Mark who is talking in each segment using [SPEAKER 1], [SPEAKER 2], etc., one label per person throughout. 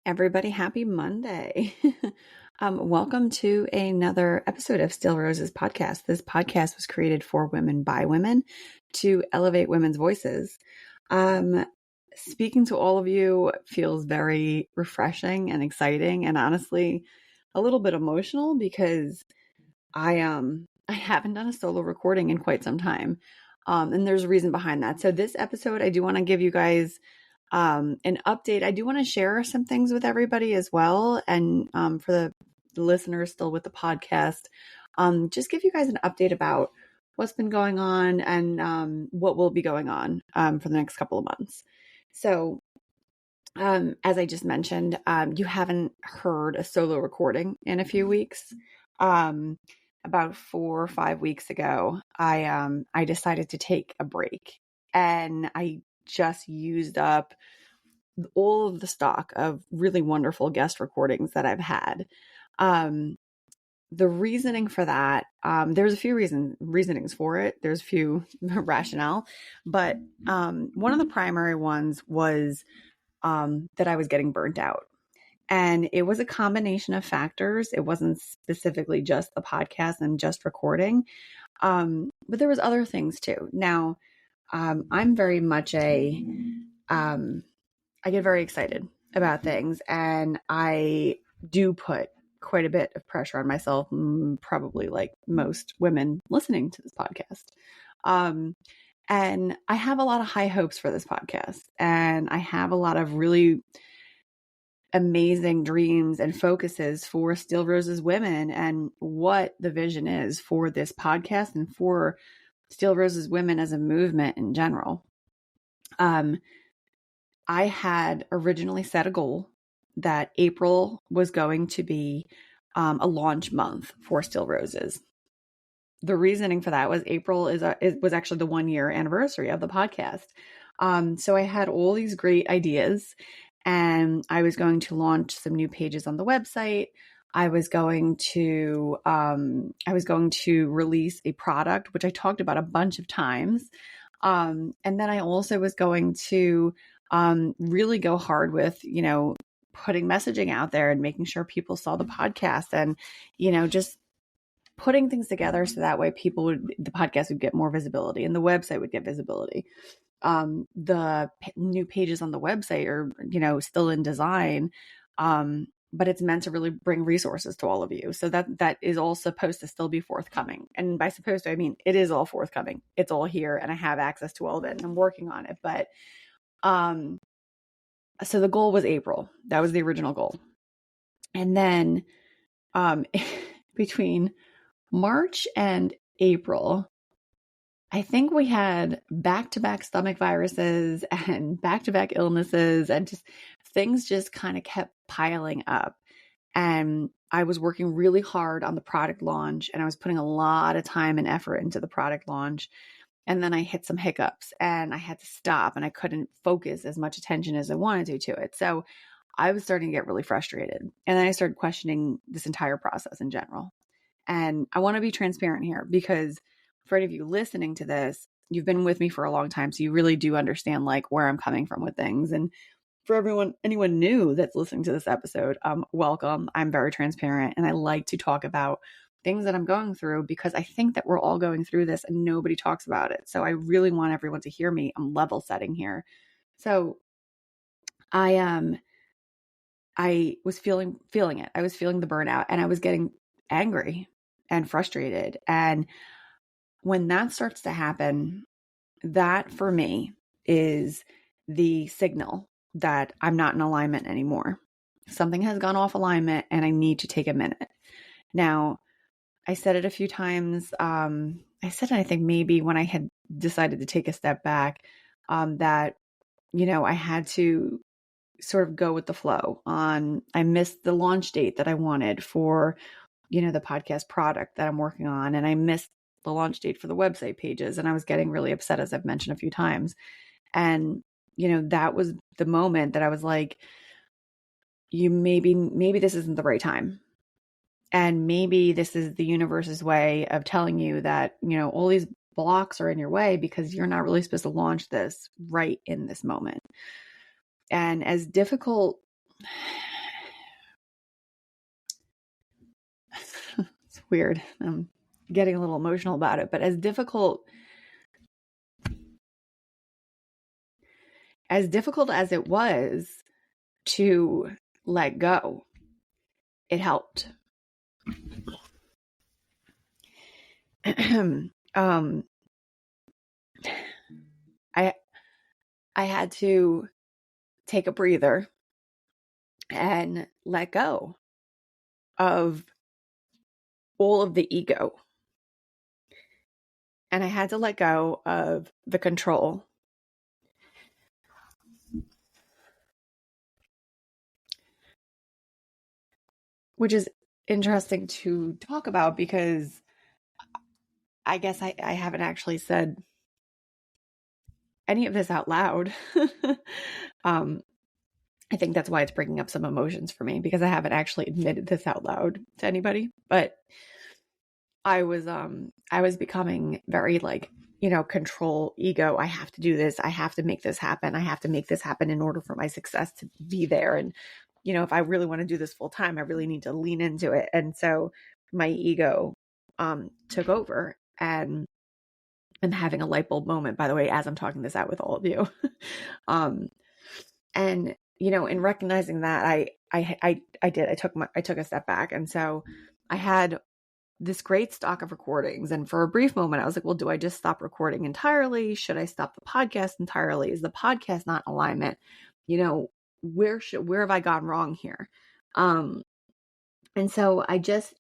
[SPEAKER 1] Everybody, happy Monday. Welcome to another episode of Still Roses podcast. This podcast was created for women by women to elevate women's voices. Speaking to all of you feels very refreshing and exciting, and honestly a little bit emotional because I haven't done a solo recording in quite some time. And there's a reason behind that. So this episode, I do want to give you guys an update. I do want to share some things with everybody as well. And for the listeners still with the podcast, just give you guys an update about what's been going on and what will be going on for the next couple of months. So as I just mentioned, you haven't heard a solo recording in a few weeks. About 4 or 5 weeks ago, I decided to take a break, and I just used up all of the stock of really wonderful guest recordings that I've had. The reasoning for that, there's a few reasonings for it. There's a few rationale, but one of the primary ones was that I was getting burnt out. And it was a combination of factors. It wasn't specifically just the podcast and just recording, but there was other things too. Now, I'm very much I get very excited about things, and I do put quite a bit of pressure on myself, probably like most women listening to this podcast. And I have a lot of high hopes for this podcast, and I have a lot of really amazing dreams and focuses for Still Roses Women and what the vision is for this podcast and for Still Roses Women as a movement in general. I had originally set a goal that April was going to be a launch month for Still Roses. The reasoning for that was April was actually the 1-year anniversary of the podcast. So I had all these great ideas, and I was going to launch some new pages on the website. I was going to release a product, which I talked about a bunch of times. And then I also was going to really go hard with, putting messaging out there and making sure people saw the podcast and, just putting things together so that way the podcast would get more visibility and the website would get visibility. The new pages on the website are, still in design. But it's meant to really bring resources to all of you. So that is all supposed to still be forthcoming. And by supposed to, I mean, it is all forthcoming. It's all here, and I have access to all of it, and I'm working on it. But, so the goal was April. That was the original goal. And then, between March and April, I think we had back-to-back stomach viruses and back-to-back illnesses, and things just kind of kept piling up. And I was working really hard on the product launch, and I was putting a lot of time and effort into the product launch. And then I hit some hiccups, and I had to stop, and I couldn't focus as much attention as I wanted to it. So I was starting to get really frustrated. And then I started questioning this entire process in general. And I want to be transparent here, because for any of you listening to this, you've been with me for a long time. So you really do understand like where I'm coming from with things. And for anyone new that's listening to this episode, welcome. I'm very transparent, and I like to talk about things that I'm going through because I think that we're all going through this and nobody talks about it. So I really want everyone to hear me. I'm level setting here. So I was feeling it. I was feeling the burnout, and I was getting angry and frustrated. And when that starts to happen, that for me is the signal that I'm not in alignment anymore. Something has gone off alignment, and I need to take a minute. Now, I said it a few times. I said it, I think maybe when I had decided to take a step back, that, I had to sort of go with the flow I missed the launch date that I wanted for, the podcast product that I'm working on. And I missed the launch date for the website pages. And I was getting really upset, as I've mentioned a few times. And, that was the moment that I was like, maybe this isn't the right time. And maybe this is the universe's way of telling you that, all these blocks are in your way because you're not really supposed to launch this right in this moment. And as difficult weird. I'm getting a little emotional about it, but as difficult as it was to let go, it helped. I had to take a breather and let go of all of the ego. And I had to let go of the control. Which is interesting to talk about because I guess I haven't actually said any of this out loud. I think that's why it's bringing up some emotions for me, because I haven't actually admitted this out loud to anybody. But I was becoming very like, control, ego. I have to do this. I have to make this happen. I have to make this happen in order for my success to be there. And, if I really want to do this full time, I really need to lean into it. And so my ego took over, and I'm having a light bulb moment, by the way, as I'm talking this out with all of you. And, in recognizing that, I took a step back. And so I had this great stock of recordings. And for a brief moment, I was like, well, do I just stop recording entirely? Should I stop the podcast entirely? Is the podcast not in alignment? Where have I gone wrong here? And so I just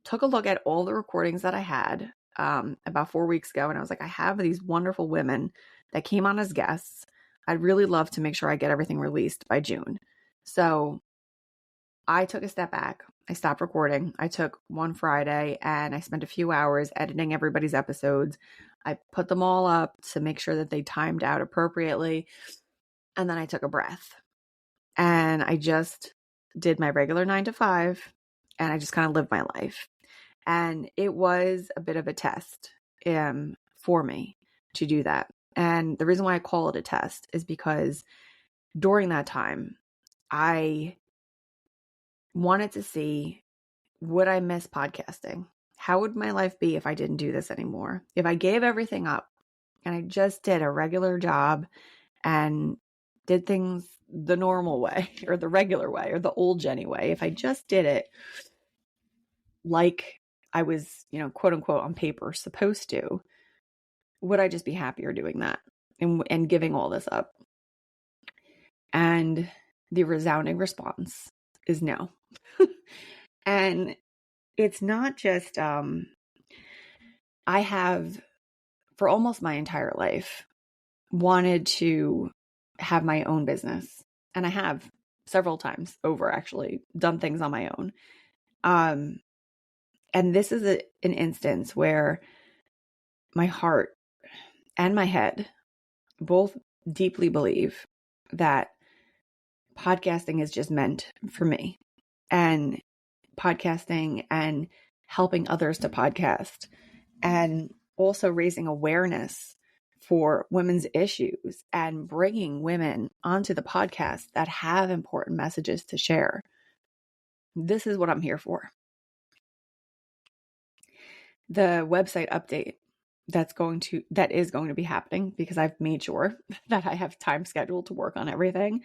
[SPEAKER 1] took a look at all the recordings that I had about 4 weeks ago. And I was like, I have these wonderful women that came on as guests. I'd really love to make sure I get everything released by June. So I took a step back. I stopped recording. I took one Friday and I spent a few hours editing everybody's episodes. I put them all up to make sure that they timed out appropriately. And then I took a breath and I just did my regular 9 to 5 and I just kind of lived my life. And it was a bit of a test for me to do that. And the reason why I call it a test is because during that time, I wanted to see, would I miss podcasting? How would my life be if I didn't do this anymore? If I gave everything up and I just did a regular job and did things the normal way or the regular way or the old Jenny way, if I just did it like I was, quote unquote on paper supposed to, would I just be happier doing that and giving all this up? And the resounding response is no. And it's not just, I have for almost my entire life wanted to have my own business. And I have several times over actually done things on my own. And this is an instance where my heart and my head both deeply believe that podcasting is just meant for me, and podcasting and helping others to podcast, and also raising awareness for women's issues and bringing women onto the podcast that have important messages to share. This is what I'm here for. The website update that is going to be happening, because I've made sure that I have time scheduled to work on everything.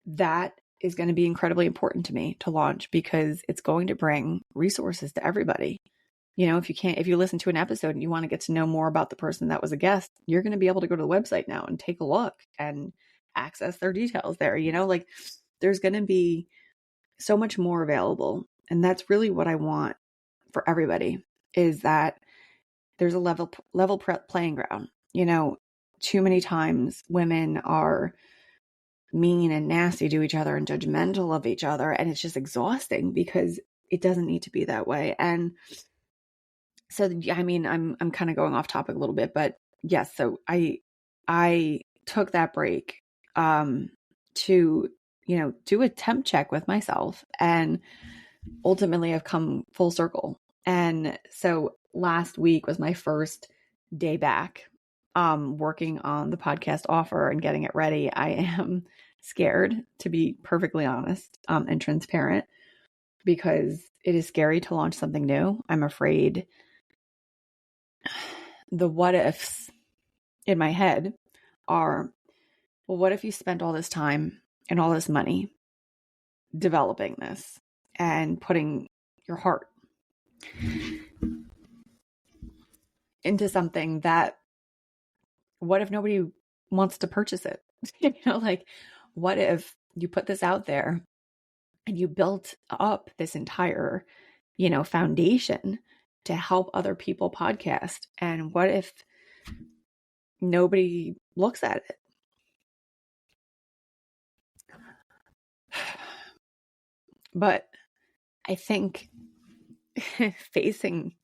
[SPEAKER 1] That is going to be incredibly important to me to launch, because it's going to bring resources to everybody. If you listen to an episode and you want to get to know more about the person that was a guest, you're going to be able to go to the website now and take a look and access their details there. There's going to be so much more available. And that's really what I want for everybody, is that there's a level playing ground. Too many times women are mean and nasty to each other and judgmental of each other. And it's just exhausting, because it doesn't need to be that way. And so, I'm kind of going off topic a little bit, but yes. So I took that break, to, do a temp check with myself, and ultimately I've come full circle. And so last week was my first day back, working on the podcast offer and getting it ready. I am scared, to be perfectly honest, and transparent. because it is scary to launch something new. I'm afraid the what ifs in my head are, well, what if you spent all this time and all this money developing this and putting your heart into something that, what if nobody wants to purchase it? Like, what if you put this out there and you built up this entire, foundation to help other people podcast? And what if nobody looks at it? But I think facing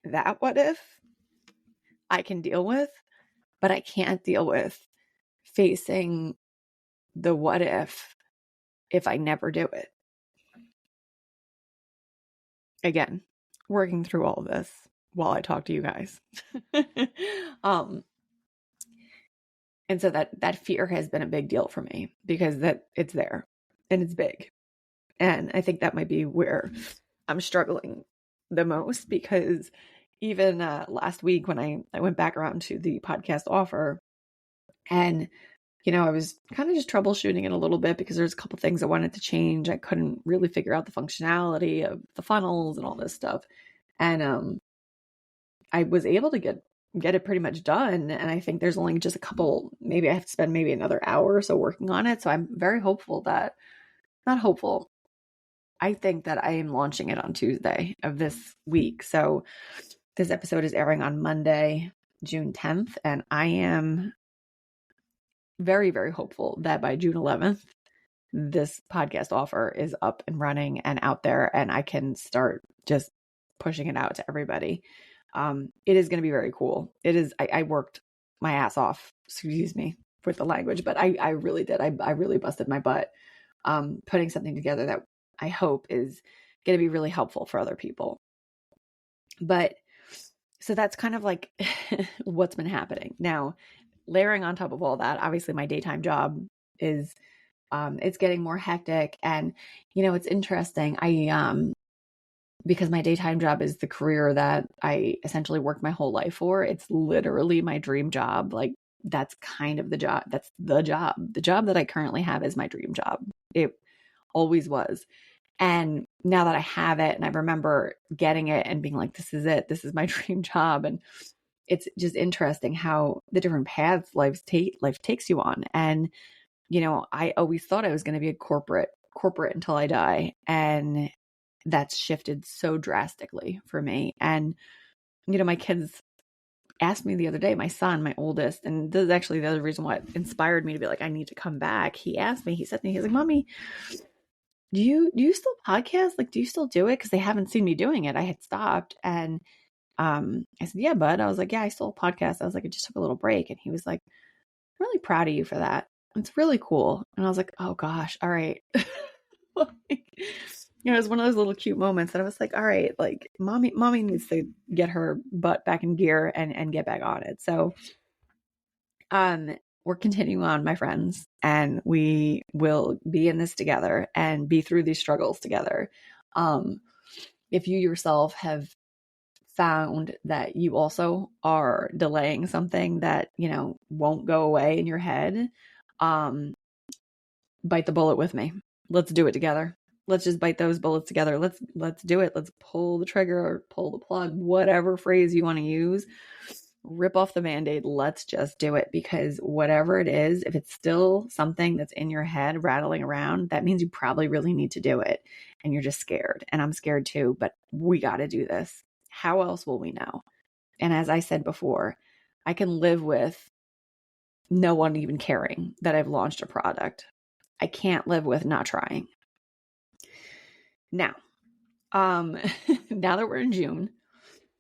[SPEAKER 1] that what if I can deal with, but I can't deal with facing the what if I never do it. Again, working through all of this while I talk to you guys. And so that fear has been a big deal for me, because that it's there and it's big. And I think that might be where I'm struggling the most, because even last week when I went back around to the podcast offer, and I was kind of just troubleshooting it a little bit, because there's a couple things I wanted to change. I couldn't really figure out the functionality of the funnels and all this stuff. And I was able to get it pretty much done. And I think there's only just a couple, maybe I have to spend maybe another hour or so working on it. So I'm very hopeful that, not hopeful, I think that I am launching it on Tuesday of this week. So this episode is airing on Monday, June 10th. And I am very, very hopeful that by June 11th, this podcast offer is up and running and out there, and I can start just pushing it out to everybody. It is going to be very cool. It is. I worked my ass off, excuse me with the language, but I really did. I really busted my butt putting something together that I hope is going to be really helpful for other people. But so that's kind of like what's been happening. Now, layering on top of all that, obviously my daytime job is, it's getting more hectic. And, it's interesting. Because my daytime job is the career that I essentially worked my whole life for. It's literally my dream job. Like, that's kind of the job. That's the job. The job that I currently have is my dream job. It always was. And now that I have it, and I remember getting it and being like, this is it. This is my dream job. And it's just interesting how the different paths life takes you on. And, I always thought I was going to be a corporate until I die. And that's shifted so drastically for me. And, my kids asked me the other day, my son, my oldest, and this is actually the other reason what inspired me to be like, I need to come back. He asked me, he said to me, he's like, Mommy, do you still podcast? Like, do you still do it? Because they haven't seen me doing it. I had stopped. And I said, yeah, bud. I was like, yeah, I still podcast. I was like, I just took a little break. And he was like, I'm really proud of you for that. It's really cool. And I was like, oh gosh, all right. It was one of those little cute moments that I was like, all right, like mommy needs to get her butt back in gear and get back on it. So, we're continuing on, my friends, and we will be in this together and be through these struggles together. If you yourself have found that you also are delaying something that, won't go away in your head, bite the bullet with me. Let's do it together. Let's just bite those bullets together. Let's do it. Let's pull the trigger or pull the plug, whatever phrase you want to use. Rip off the Band-Aid. Let's just do it, because whatever it is, if it's still something that's in your head rattling around, that means you probably really need to do it. And you're just scared. And I'm scared too, but we got to do this. How else will we know? And as I said before, I can live with no one even caring that I've launched a product. I can't live with not trying. Now, now that we're in June,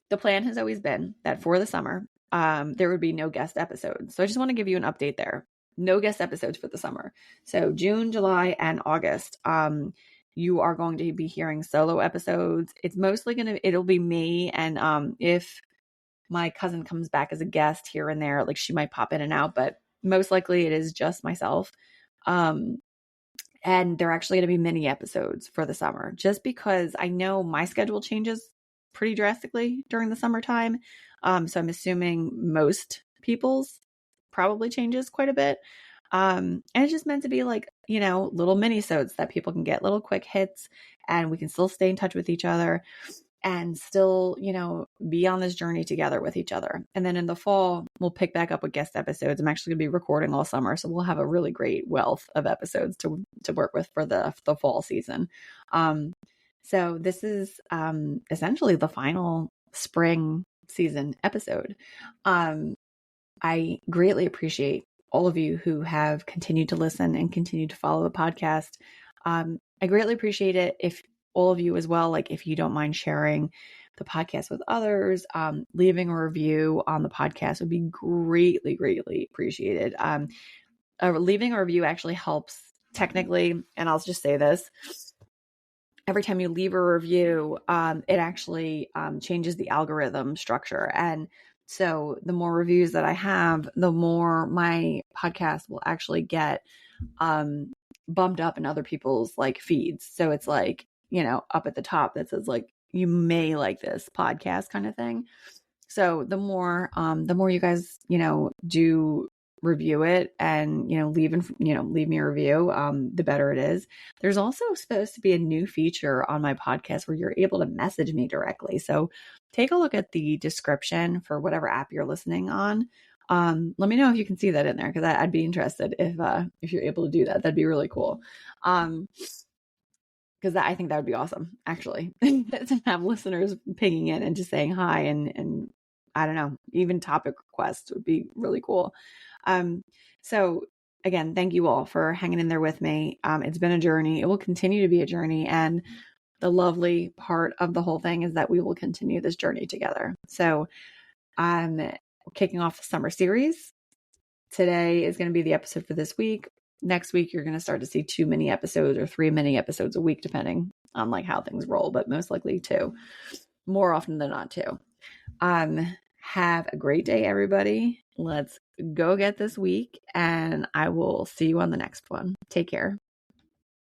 [SPEAKER 1] the plan has always been that for the summer, there would be no guest episodes. So I just want to give you an update there. No guest episodes for the summer. So June, July, and August, you are going to be hearing solo episodes. It's mostly it'll be me. And if my cousin comes back as a guest here and there, like she might pop in and out, but most likely it is just myself. And they're actually going to be mini episodes for the summer, just because I know my schedule changes pretty drastically during the summertime. So I'm assuming most people's probably changes quite a bit. And it's just meant to be like, little mini-sodes that people can get, little quick hits, and we can still stay in touch with each other and still, be on this journey together with each other. And then in the fall, we'll pick back up with guest episodes. I'm actually going to be recording all summer, so we'll have a really great wealth of episodes to work with for the fall season. So this is essentially the final spring season episode. I greatly appreciate all of you who have continued to listen and continue to follow the podcast. I greatly appreciate it if all of you as well, like if you don't mind sharing the podcast with others, leaving a review on the podcast would be greatly, greatly appreciated. Leaving a review actually helps technically, and I'll just say this. Every time you leave a review, it actually changes the algorithm structure. And so the more reviews that I have, the more my podcast will actually get bumped up in other people's like feeds. So it's like, up at the top that says like, you may like this podcast kind of thing. So the more you guys, do review it and, leave me a review, the better it is. There's also supposed to be a new feature on my podcast where you're able to message me directly. So take a look at the description for whatever app you're listening on. Let me know if you can see that in there, because I'd be interested if you're able to do that. That'd be really cool. Because I think that would be awesome, actually, to have listeners pinging in and just saying hi, and I don't know, even topic requests would be really cool. So again, thank you all for hanging in there with me. It's been a journey. It will continue to be a journey. And the lovely part of the whole thing is that we will continue this journey together. So I'm kicking off the summer series. Today is going to be the episode for this week. Next week, you're going to start to see 2 mini episodes or 3 mini episodes a week, depending on like how things roll, but most likely 2, more often than not 2. Have a great day, everybody. Let's go get this week, and I will see you on the next one. Take care.